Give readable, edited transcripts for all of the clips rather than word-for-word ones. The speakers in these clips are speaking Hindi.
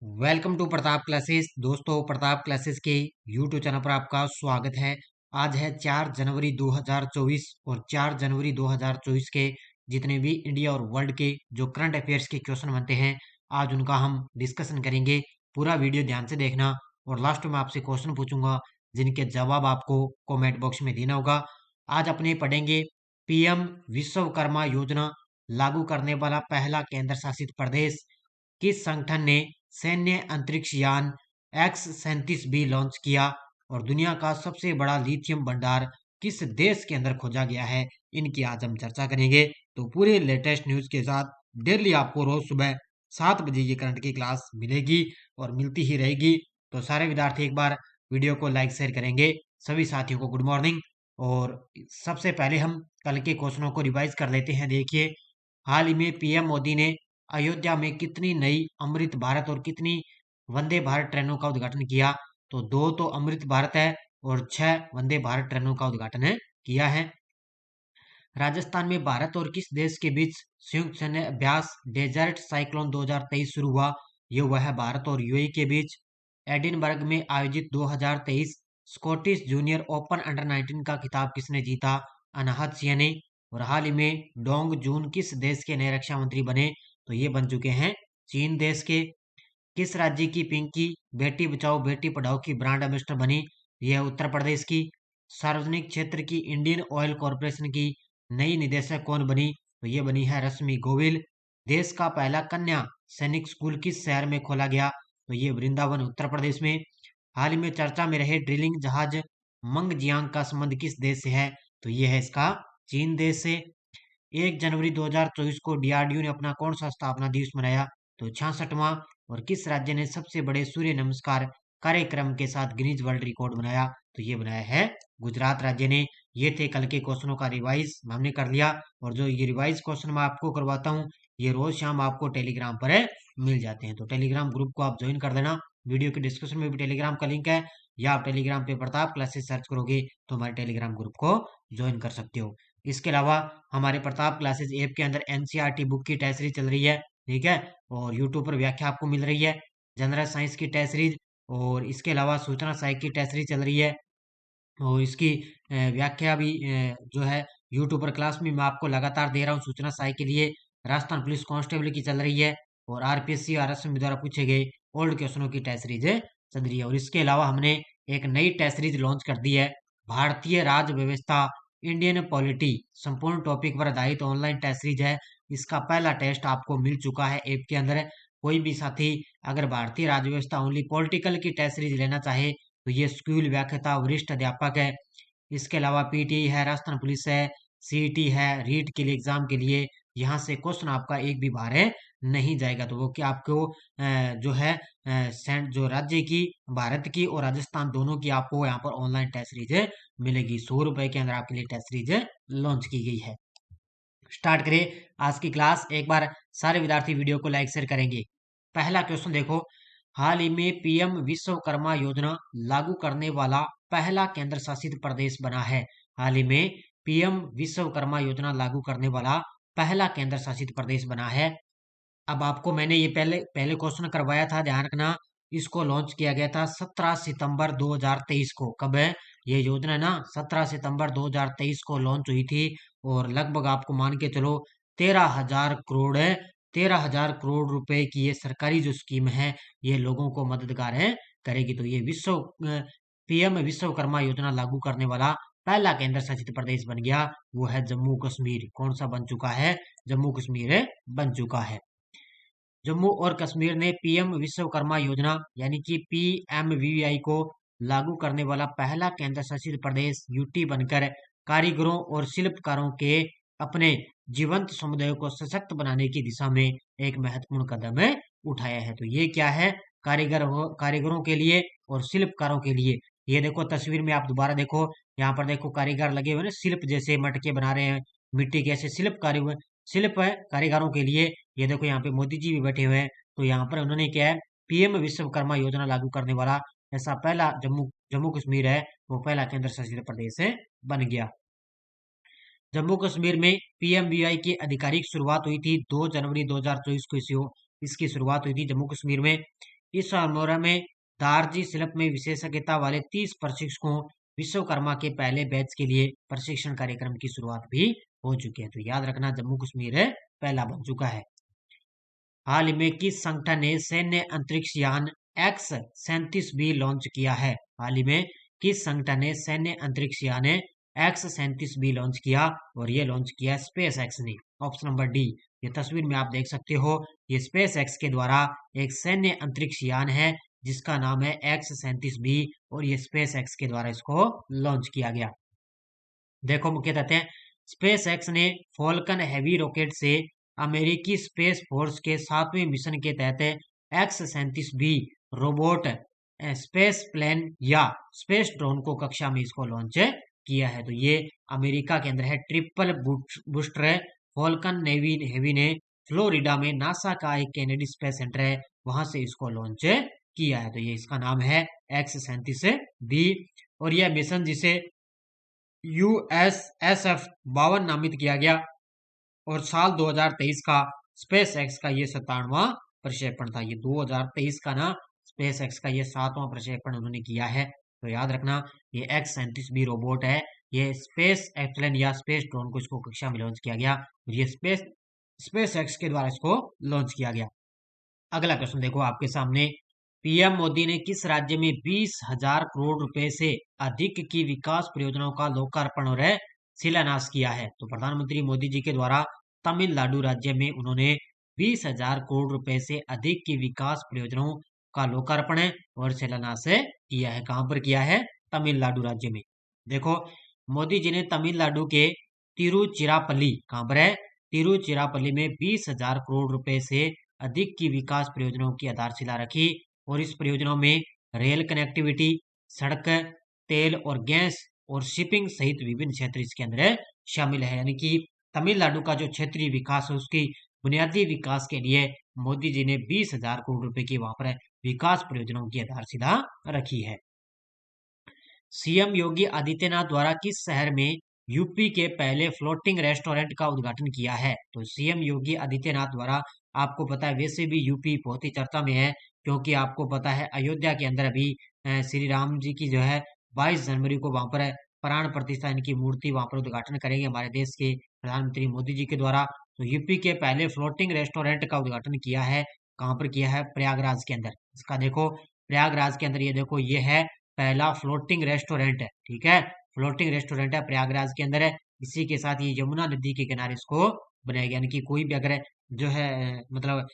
Welcome to Pratap classes. दोस्तों, प्रताप क्लासेस के यूट्यूब चैनल पर आपका स्वागत है। आज है 4 जनवरी 2024 और 4 जनवरी 2024 के जितने भी इंडिया और वर्ल्ड के जो करंट अफेयर्स के क्वेश्चन बनते हैं, आज उनका हम डिस्कशन करेंगे। पूरा वीडियो ध्यान से देखना और लास्ट में आपसे क्वेश्चन पूछूंगा जिनके जवाब आपको कमेंट बॉक्स में देना होगा। आज अपने पढ़ेंगे पीएम विश्वकर्मा योजना लागू करने वाला पहला केंद्र शासित प्रदेश किस संगठन ने सैन्य अंतरिक्ष यान X-37 भी लॉन्च किया और दुनिया का सबसे बड़ा लिथियम भंडार किस देश के अंदर खोजा गया है, इनकी आज हम चर्चा करेंगे। तो पूरे लेटेस्ट न्यूज के साथ डेली आपको रोज सुबह 7 बजे ये करंट की क्लास मिलेगी और मिलती ही रहेगी। तो सारे विद्यार्थी एक बार वीडियो को लाइक शेयर करेंगे। सभी साथियों को गुड मॉर्निंग। और सबसे पहले हम कल के क्वेश्चनों को रिवाइज कर लेते हैं। देखिए, हाल ही में पीएम मोदी ने अयोध्या में कितनी नई अमृत भारत और कितनी वंदे भारत ट्रेनों का उद्घाटन किया? तो 2 तो अमृत भारत है और 6 वंदे भारत ट्रेनों का उद्घाटन किया है। राजस्थान में भारत और किस देश के बीच संयुक्त सैन्य अभ्यास डेजर्ट साइक्लोन 2023 शुरू हुआ? ये हुआ है भारत और यूएई के बीच। एडिनबर्ग में आयोजित 2023 स्कॉटिश जूनियर ओपन अंडर 19 का खिताब किसने जीता? अनाहत सिंह ने। और हाल ही में डोंग जून किस देश के नए रक्षा मंत्री बने? तो ये बन चुके हैं चीन देश के। किस राज्य की पिंकी बेटी बचाओ बेटी पढ़ाओ की ब्रांड एम्बेसडर बनी? यह है उत्तर प्रदेश की। सार्वजनिक क्षेत्र की इंडियन ऑयल कॉरपोरेशन की नई निदेशक कौन बनी? तो ये बनी है रश्मि गोविल। देश का पहला कन्या सैनिक स्कूल किस शहर में खोला गया? तो ये वृंदावन उत्तर प्रदेश में। हाल ही में चर्चा में रहे ड्रिलिंग जहाज मंगजियांग का संबंध किस देश से है? तो ये है इसका चीन देश से। 1 जनवरी 2024 को डीआरडीओ ने अपना कौन सा स्थापना दिवस मनाया? तो 66वां। और किस राज्य ने सबसे बड़े सूर्य नमस्कार कार्यक्रम के साथ गिनीज वर्ल्ड रिकॉर्ड बनाया? तो ये बनाया है गुजरात राज्य ने। ये थे कल के क्वेश्चनों का रिवाइज हमने कर लिया। और जो ये रिवाइज क्वेश्चन मैं आपको करवाता हूँ, ये रोज शाम आपको टेलीग्राम पर मिल जाते हैं। तो टेलीग्राम ग्रुप को आप ज्वाइन कर देना। वीडियो के डिस्क्रिप्शन में भी टेलीग्राम का लिंक है, या आप टेलीग्राम पे प्रताप क्लासेस सर्च करोगे तो हमारे टेलीग्राम ग्रुप को ज्वाइन कर सकते हो। इसके अलावा हमारे प्रताप क्लासेस ऐप के अंदर एनसीईआरटी बुक की टेस्ट सीरीज चल रही है, ठीक है। और यूट्यूब पर व्याख्या आपको मिल रही है, जनरल साइंस की टेस्ट सीरीज। और इसके अलावा सूचना साइंस की टेस्ट सीरीज चल रही है। और इसकी व्याख्या भी जो है यूट्यूब पर क्लास में मैं आपको लगातार दे रहा हूँ। सूचना सहायक के लिए राजस्थान पुलिस कांस्टेबल की चल रही है और आरपीएससी आरएसएम द्वारा पूछे गए ओल्ड क्वेश्चनों की टेस्ट सीरीज चल रही है। और इसके अलावा हमने एक नई टेस्ट सीरीज लॉन्च कर दी है, भारतीय राज्य व्यवस्था इंडियन पॉलिटी संपूर्ण टॉपिक पर आधारित ऑनलाइन टेस्ट सीरीज है। इसका पहला टेस्ट आपको मिल चुका है ऐप के अंदर। कोई भी साथी अगर भारतीय राज्य व्यवस्था ओनली पॉलिटिकल की टेस्ट सीरीज लेना चाहे तो ये स्कूल व्याख्याता वरिष्ठ अध्यापक है। इसके अलावा पीटीई है, राजस्थान पुलिस है, सीईटी है, रीट के लिए एग्जाम के लिए यहाँ से क्वेश्चन आपका एक भी बार नहीं जाएगा। तो वो कि आपको जो है जो राज्य की भारत की और राजस्थान दोनों की आपको यहाँ पर ऑनलाइन टेस्ट सीरीज मिलेगी। 100 रुपए के अंदर आपके लिए टेस्ट सीरीज लॉन्च की गई है। स्टार्ट करें आज की क्लास। एक बार सारे विद्यार्थी वीडियो को लाइक शेयर करेंगे। पहला क्वेश्चन देखो, हाल ही में पीएम विश्वकर्मा योजना लागू करने वाला पहला केंद्र शासित प्रदेश बना है। हाल ही में पीएम विश्वकर्मा योजना लागू करने वाला पहला केंद्र शासित प्रदेश बना है। अब आपको मैंने ये पहले पहले क्वेश्चन करवाया था, ध्यान रखना। इसको लॉन्च किया गया था 17 सितंबर 2023 को। कब है ये योजना ना? 17 सितंबर 2023 को लॉन्च हुई थी। और लगभग आपको मान के चलो 13,000 करोड़ है, 13,000 करोड़ रुपए की ये सरकारी जो स्कीम है, ये लोगों को मददगार करेगी। तो ये पीएम विश्वकर्मा योजना लागू करने वाला पहला केंद्र शासित प्रदेश बन गया, वो है जम्मू कश्मीर। कौन सा बन चुका है? जम्मू कश्मीर बन चुका है। जम्मू और कश्मीर ने पीएम विश्वकर्मा योजना यानी कि पीएमवीवाई को लागू करने वाला पहला केंद्र शासित प्रदेश यूटी बनकर कारीगरों और शिल्पकारों के अपने जीवंत समुदायों को सशक्त बनाने की दिशा में एक महत्वपूर्ण कदम उठाया है। तो ये क्या है? कारीगरों के लिए और शिल्पकारों के लिए। ये देखो तस्वीर में आप दोबारा देखो, यहाँ पर देखो कारीगर लगे हुए ना, शिल्प जैसे मटके बना रहे हैं, मिट्टी के ऐसे शिल्प है कारीगरों के लिए। ये देखो यहाँ पे मोदी जी भी बैठे हुए हैं। तो यहाँ पर उन्होंने क्या है, पीएम विश्वकर्मा योजना लागू करने वाला ऐसा पहला जम्मू जम्मू कश्मीर है, वो पहला केंद्र शासित प्रदेश बन गया। जम्मू कश्मीर में पीएमवीवाई की आधिकारिक शुरुआत हुई थी 2 जनवरी 2024 को। इसकी शुरुआत हुई थी जम्मू कश्मीर में। इस समारोह में दारजी शिल्प में विशेषज्ञता वाले 30 प्रशिक्षकों विश्वकर्मा के पहले बैच के लिए प्रशिक्षण कार्यक्रम की शुरुआत भी हो चुकी है। तो याद रखना, जम्मू कश्मीर पहला बन चुका है। हाल ही में किस संगठन ने सैन्य अंतरिक्ष यान X-37 भी लॉन्च किया है? हाल ही में किस संगठन ने सैन्य अंतरिक्ष यान X-37 भी लॉन्च किया? और ये लॉन्च किया स्पेस एक्स ने। Option number D. ये तस्वीर में आप देख सकते हो, ये स्पेस एक्स के द्वारा एक सैन्य अंतरिक्ष यान है जिसका नाम है X-37 और ये स्पेस एक्स के द्वारा इसको लॉन्च किया गया। देखो मुख्य तथ्य, स्पेस एक्स ने फॉल्कन हैवी रॉकेट से अमेरिकी स्पेस फोर्स के 7वें मिशन के तहत X-37 रोबोट, स्पेस प्लेन या स्पेस ड्रोन को कक्षा में इसको लॉन्च किया है। तो ये अमेरिका के अंदर है triple booster Falcon navy heavy ने फ्लोरिडा में नासा का एक कैनेडी स्पेस सेंटर है, वहां से इसको लॉन्च किया है। तो ये इसका नाम है X-37B और यह मिशन जिसे USSF 52 नामित किया गया और साल 2023 का स्पेस एक्स का ये 57वां प्रक्षेपण था। ये 2023 का ना स्पेस एक्स का ये 7वां प्रक्षेपण उन्होंने किया है। तो याद रखना, ये X-37B रोबोट है, ये स्पेस एप्लेन या स्पेस ड्रोन को इसको कक्षा में लॉन्च किया गया और ये स्पेस एक्स के द्वारा इसको लॉन्च किया गया। अगला प्रश्न देखो आपके सामने, पीएम मोदी ने किस राज्य में 20,000 करोड़ रुपए से अधिक की विकास परियोजनाओं का लोकार्पण और शिलान्यास किया है? तो प्रधानमंत्री मोदी जी के द्वारा तमिलनाडु राज्य में उन्होंने 20,000 करोड़ रुपए से अधिक की विकास परियोजनाओं का लोकार्पण और शिलान्यास किया है। कहां पर किया है? तमिलनाडु राज्य में। देखो, मोदी जी ने तमिलनाडु के तिरुचिरापल्ली, कहां पर है? तिरुचिरापल्ली में 20,000 करोड़ रुपए से अधिक की विकास परियोजनाओं की आधारशिला रखी और इस परियोजनाओं में रेल कनेक्टिविटी, सड़क, तेल और गैस और शिपिंग सहित विभिन्न क्षेत्र इसके अंदर शामिल है। यानी कि तमिलनाडु का जो क्षेत्रीय विकास है उसकी बुनियादी विकास के लिए मोदी जी ने 20,000 करोड़ रुपए की वहां पर विकास परियोजनाओं की आधारशिला रखी है। सीएम योगी आदित्यनाथ द्वारा किस शहर में यूपी के पहले फ्लोटिंग रेस्टोरेंट का उद्घाटन किया है? तो सीएम योगी आदित्यनाथ द्वारा, आपको पता है वैसे भी यूपी बहुत ही चर्चा में है क्योंकि आपको पता है अयोध्या के अंदर अभी श्री राम जी की जो है 22 जनवरी को वहां पर प्राण प्रतिष्ठा इनकी मूर्ति वहां पर उद्घाटन करेंगे हमारे देश के प्रधानमंत्री मोदी जी के द्वारा। तो यूपी के पहले फ्लोटिंग रेस्टोरेंट का उद्घाटन किया है, कहाँ पर किया है? प्रयागराज के अंदर। इसका देखो, प्रयागराज के अंदर ये देखो, ये है पहला फ्लोटिंग रेस्टोरेंट है। ठीक है, फ्लोटिंग रेस्टोरेंट है, प्रयागराज के अंदर है। इसी के साथ ये यमुना नदी के किनारे इसको बनाया गया, यानी कि कोई भी अगर जो है मतलब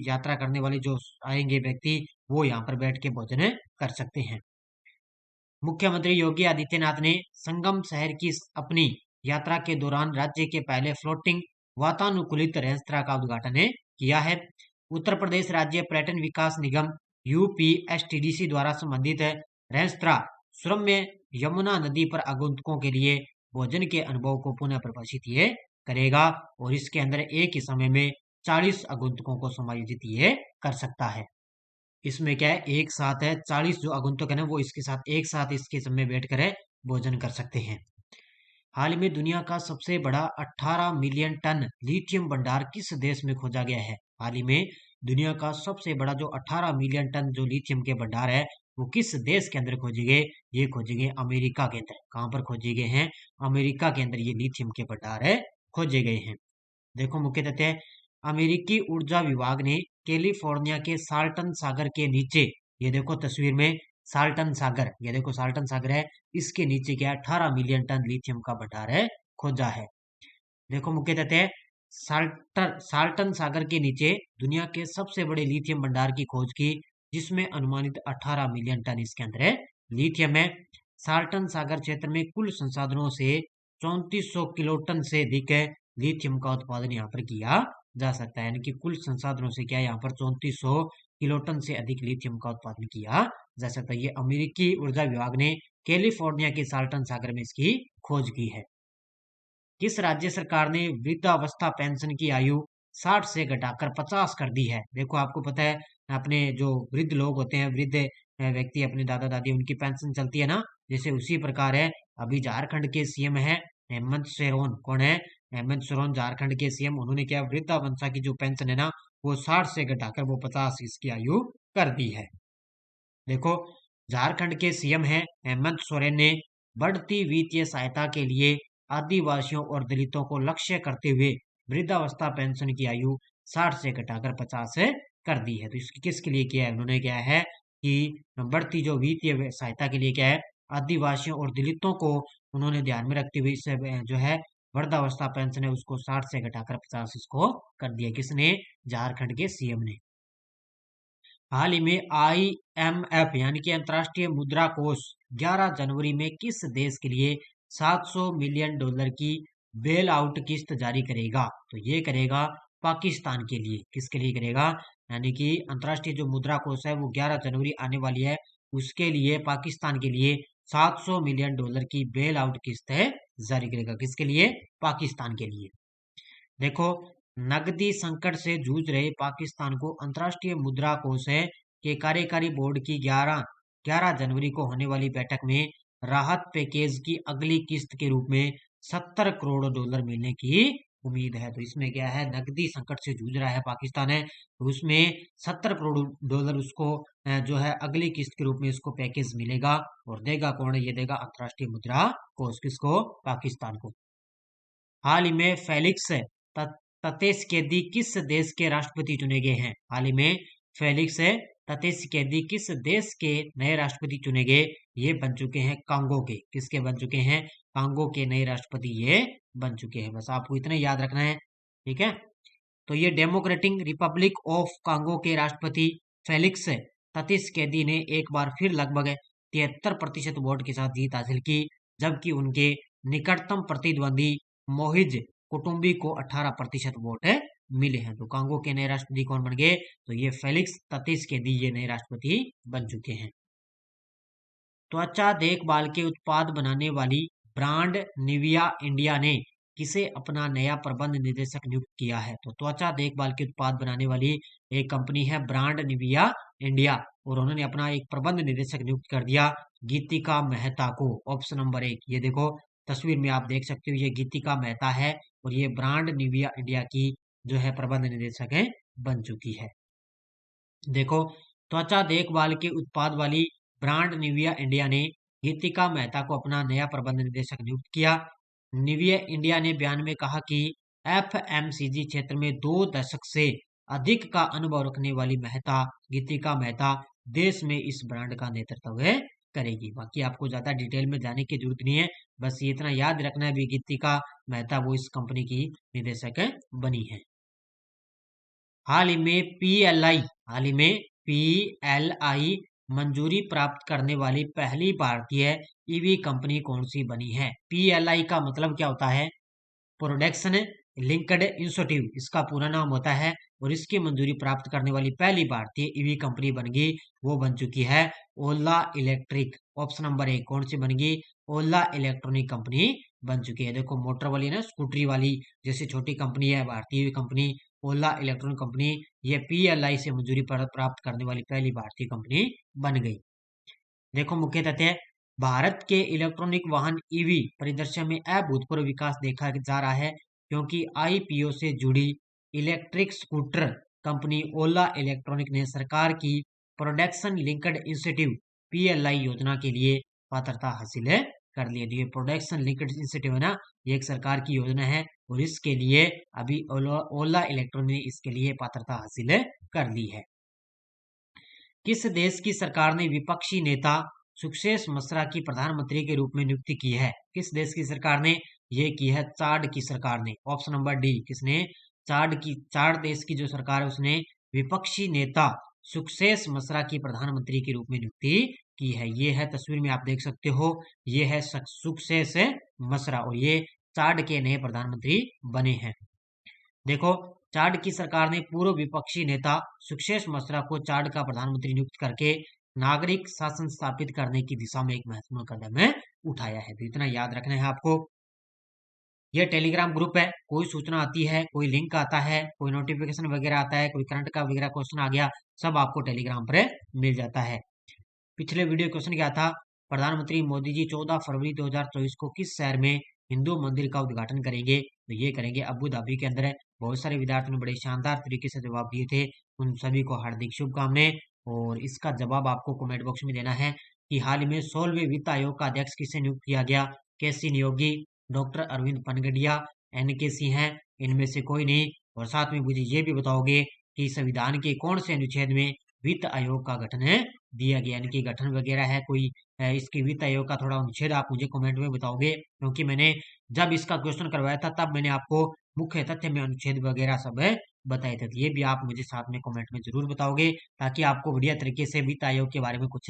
यात्रा करने वाले जो आएंगे व्यक्ति, वो यहाँ पर बैठ के भोजन कर सकते हैं। मुख्यमंत्री योगी आदित्यनाथ ने संगम शहर की अपनी यात्रा के दौरान राज्य के पहले फ्लोटिंग वातानुकूलित रेस्तरां का उद्घाटन किया है। उत्तर प्रदेश राज्य पर्यटन विकास निगम UPSTDC द्वारा संबंधित रेस्तरां सुरम्य यमुना नदी पर आगंतुकों के लिए भोजन के अनुभव को पुनः परिभाषित ये करेगा और इसके अंदर एक ही समय में 40 आगंतुकों को समायोजित ये कर सकता है। इसमें क्या है, एक साथ है 40 जो आगंतुक है ना, वो इसके साथ एक साथ इसके समय बैठ कर भोजन कर सकते हैं। हाल ही में दुनिया का सबसे बड़ा 18 मिलियन टन लिथियम भंडार किस देश में खोजा गया है? हाल ही में दुनिया का सबसे बड़ा जो 18 मिलियन टन जो लिथियम के भंडार है वो किस देश के अंदर खोजे गए? ये खोजे गए अमेरिका के अंदर। कहां पर खोजे गए हैं? अमेरिका के अंदर ये लिथियम के भंडार खोजे गए हैं। देखो मुख्य तथ्य, अमेरिकी ऊर्जा विभाग ने कैलिफोर्निया के साल्टन सागर के नीचे, ये देखो तस्वीर में साल्टन सागर, ये देखो साल्टन सागर है, इसके नीचे क्या 18 मिलियन टन लिथियम का भंडार खोजा है। देखो मुख्य तथ्य, साल्टन सागर के नीचे दुनिया के सबसे बड़े लिथियम भंडार की खोज की जिसमें अनुमानित 18 मिलियन टन इसके अंदर लिथियम है। साल्टन सागर क्षेत्र में कुल संसाधनों से 3400 किलो टन से अधिक लिथियम का उत्पादन यहाँ पर किया जा सकता है। यानी कि कुल संसाधनों से क्या यहाँ पर 3400 किलो टन से अधिक लिथियम का उत्पादन किया जा सकता है। ये अमेरिकी ऊर्जा विभाग ने कैलिफोर्निया के साल्टन सागर में इसकी खोज की है। किस राज्य सरकार ने वृद्धावस्था पेंशन की आयु 60 से घटाकर 50 कर दी है? देखो आपको पता है अपने जो वृद्ध लोग होते हैं, वृद्ध व्यक्ति, अपने दादा दादी, उनकी पेंशन चलती है ना, जैसे उसी प्रकार है अभी झारखंड के सीएम है हेमंत सोरेन। कौन है? हेमंत सोरेन, झारखंड के सीएम। उन्होंने क्या वृद्धावस्था की जो पेंशन है ना वो 60 से घटाकर वो 50 इसकी आयु कर दी है। देखो, झारखंड के सीएम हैं हेमंत सोरेन ने बढ़ती वित्तीय सहायता के लिए आदिवासियों और दलितों को लक्ष्य करते हुए वृद्धावस्था पेंशन की आयु 60 से घटाकर 50 से कर दी है। तो इसकी किसके लिए किया है? उन्होंने क्या है कि बढ़ती जो वित्तीय सहायता के लिए क्या है, आदिवासियों और दलितों को उन्होंने ध्यान में रखते हुए इससे जो है वृद्धावस्था पेंशन है उसको 60 से घटाकर 50 इसको कर दिया। किसने? झारखंड के सीएम ने। हाल ही में आईएमएफ यानी कि अंतर्राष्ट्रीय मुद्रा कोष 11 जनवरी में किस देश के लिए 700 मिलियन डॉलर की बेल आउट किस्त जारी करेगा? तो ये करेगा पाकिस्तान के लिए। किसके लिए करेगा? यानी कि अंतर्राष्ट्रीय जो मुद्रा कोष है वो 11 जनवरी आने वाली है, उसके लिए पाकिस्तान के लिए 700 मिलियन डॉलर की बेल आउट किस्त है जारी करेगा। किसके लिए? पाकिस्तान के लिए। देखो, नकदी संकट से जूझ रहे पाकिस्तान को अंतर्राष्ट्रीय मुद्रा कोष है के कार्यकारी बोर्ड की 11 जनवरी को होने वाली बैठक में राहत पैकेज की अगली किस्त के रूप में 70 करोड़ डॉलर मिलने की उम्मीद है। तो इसमें क्या है, नकदी संकट से जूझ रहा है पाकिस्तान है, तो उसमें 70 करोड़ डॉलर उसको जो है अगली किस्त के रूप में उसको पैकेज मिलेगा। और देगा कौन? ये देगा अंतर्राष्ट्रीय मुद्रा कोष। किसको? पाकिस्तान को। हाल ही में फेलिक्स ततेशकेदी किस देश के राष्ट्रपति चुने गए हैं? हाल ही में फेलिक्स ततेशकेदी किस देश के नए राष्ट्रपति चुने गए? ये बन चुके हैं कांगो के। किसके बन चुके हैं? कांगो के नए राष्ट्रपति ये बन चुके हैं। बस आपको इतना याद रखना है, ठीक है। तो ये डेमोक्रेटिक रिपब्लिक ऑफ कांगो के राष्ट्रपति फेलिक्स ततीसकेदी ने एक बार फिर लगभग 73% वोट के साथ जीत हासिल की, जबकि उनके निकटतम प्रतिद्वंदी मोहिज कुटुंबी को 18% वोट मिले हैं। तो कांगो के नए राष्ट्रपति कौन बन गए? तो ये फेलिक्स ततीसकेदी ये नए राष्ट्रपति बन चुके हैं। त्वचा देखभाल के उत्पाद बनाने वाली ब्रांड निविया इंडिया ने किसे अपना नया प्रबंध निदेशक नियुक्त किया है? तो त्वचा देखभाल के उत्पाद बनाने वाली एक कंपनी है ब्रांड निविया इंडिया, और उन्होंने अपना एक प्रबंध निदेशक नियुक्त कर दिया गीतिका मेहता को। ऑप्शन नंबर 1, ये देखो तस्वीर में आप देख सकते हो, ये गीतिका मेहता है और ये ब्रांड निविया इंडिया की जो है प्रबंध निदेशक है बन चुकी है। देखो, त्वचा देखभाल के उत्पाद वाली ब्रांड निविया इंडिया ने गीतिका मेहता को अपना नया प्रबंध निदेशक नियुक्त किया। निविया इंडिया ने बयान में कहा कि एफएमसीजी क्षेत्र में 2 दशक से अधिक का अनुभव रखने वाली गीतिका मेहता देश में इस ब्रांड का नेतृत्व करेगी। बाकी आपको ज्यादा डिटेल में जाने की जरूरत नहीं है, बस ये इतना याद रखना है भी गीतिका मेहता वो इस कंपनी की निदेशक बनी है। हाल ही में पीएलआई मंजूरी प्राप्त करने वाली पहली भारतीय ईवी कंपनी कौन सी बनी है? पीएलआई का मतलब क्या होता है? प्रोडक्शन लिंक्ड इंस्टीट्यूट इसका पूरा नाम होता है, और इसकी मंजूरी प्राप्त करने वाली पहली भारतीय ईवी कंपनी बन गई, वो बन चुकी है ओला इलेक्ट्रिक। ऑप्शन नंबर 1 कौन सी बन गई? ओला इलेक्ट्रॉनिक कंपनी बन चुकी है। देखो, मोटर वाली ना, स्कूटरी वाली जैसी छोटी कंपनी है भारतीय कंपनी ओला इलेक्ट्रॉनिक कंपनी, ये पीएलआई से मंजूरी प्राप्त करने वाली पहली भारतीय कंपनी बन गई। देखो, मुख्य तथ्य, भारत के इलेक्ट्रॉनिक वाहन ईवी परिदृश्य में अभूतपूर्व विकास देखा जा रहा है, क्योंकि आईपीओ से जुड़ी इलेक्ट्रिक स्कूटर कंपनी ओला इलेक्ट्रॉनिक ने सरकार की प्रोडक्शन लिंक्ड इंसेंटिव पीएलआई योजना के लिए पात्रता हासिल कर ली है। ये प्रोडक्शन लिंक्ड इंसेंटिव है ना, ये एक सरकार की योजना है, और इसके लिए अभी ओला इलेक्ट्रॉनिक ने इसके लिए पात्रता हासिल कर ली है। किस देश की सरकार ने विपक्षी नेता सुखदेव मिश्रा की प्रधानमंत्री के रूप में नियुक्ति की है? किस देश की सरकार ने ये की है? चाड की सरकार ने। ऑप्शन नंबर डी, किसने? चाड देश की जो सरकार है उसने विपक्षी नेता सुखदेव मिश्रा की प्रधानमंत्री के रूप में नियुक्ति की है। ये है तस्वीर में आप देख सकते हो, ये है सुखदेव मिश्रा, और ये चाड के नए प्रधानमंत्री बने हैं। देखो, चाड की सरकार ने पूर्व विपक्षी नेता सुखदेव मिश्रा को चाड का प्रधानमंत्री नियुक्त करके नागरिक शासन स्थापित करने की दिशा में एक महत्वपूर्ण कदम उठाया है। तो इतना याद रखना है आपको। यह टेलीग्राम ग्रुप है, कोई सूचना आती है, कोई लिंक आता है, कोई नोटिफिकेशन वगैरह आता है, कोई करंट का वगैरह क्वेश्चन आ गया, सब आपको टेलीग्राम पर मिल जाता है। पिछले वीडियो क्वेश्चन क्या था? प्रधानमंत्री मोदी जी 14 फरवरी 2024 को किस शहर में हिंदू मंदिर का उद्घाटन करेंगे? तो ये करेंगे अबू धाबी के अंदर। बहुत सारे विद्यार्थियों ने बड़े शानदार तरीके से जवाब दिए थे, उन सभी को हार्दिक शुभकामनाएं। और इसका जवाब आपको कमेंट बॉक्स में देना है कि हाल ही में 16वें वित्त आयोग का अध्यक्ष किसे नियुक्त किया गया? केसी नियोगी, डॉक्टर अरविंद पनगडिया, एन के सिंह हैं, इनमें से कोई नहीं। और साथ में मुझे ये भी बताओगे कि संविधान के कौन से अनुच्छेद में वित्त आयोग का गठन दिया गया, यानी कि गठन वगैरह है कोई इसकी वित्त आयोग का थोड़ा अनुच्छेद आप मुझे कमेंट में बताओगे, क्योंकि मैंने जब इसका क्वेश्चन करवाया था तब मैंने आपको मुख्य तथ्य में अनुच्छेद वगैरह सब बताए थे। तो ये भी आप मुझे साथ में कमेंट में जरूर बताओगे, ताकि आपको बढ़िया तरीके से वित्त आयोग के बारे में कुछ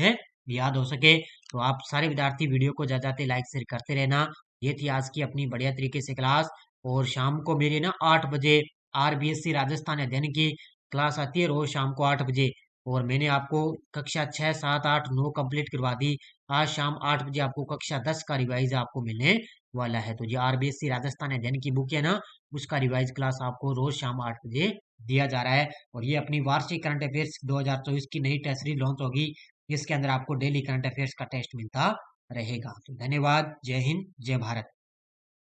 याद हो सके। तो आप सारे विद्यार्थी वीडियो को ज्यादा लाइक शेयर करते रहना। ये थी आज की अपनी बढ़िया तरीके से क्लास। और शाम को मेरे ना 8 बजे RBSC राजस्थान अध्ययन की क्लास आती है, रोज शाम को 8 बजे। और मैंने आपको कक्षा 6, 7, 8, 9 कंप्लीट करवा दी। आज शाम 8 बजे आपको कक्षा 10 का रिवाइज आपको मिलने वाला है। तो जो RBSC राजस्थान अध्ययन की बुक है ना, उसका रिवाइज क्लास आपको रोज शाम 8 बजे दिया जा रहा है। और ये अपनी वार्षिक करंट अफेयर्स 2024 की नई टेस्ट सीरीज लॉन्च होगी, जिसके अंदर आपको डेली करंट अफेयर्स का टेस्ट मिलता रहेगा। तो धन्यवाद। जय हिंद, जय भारत।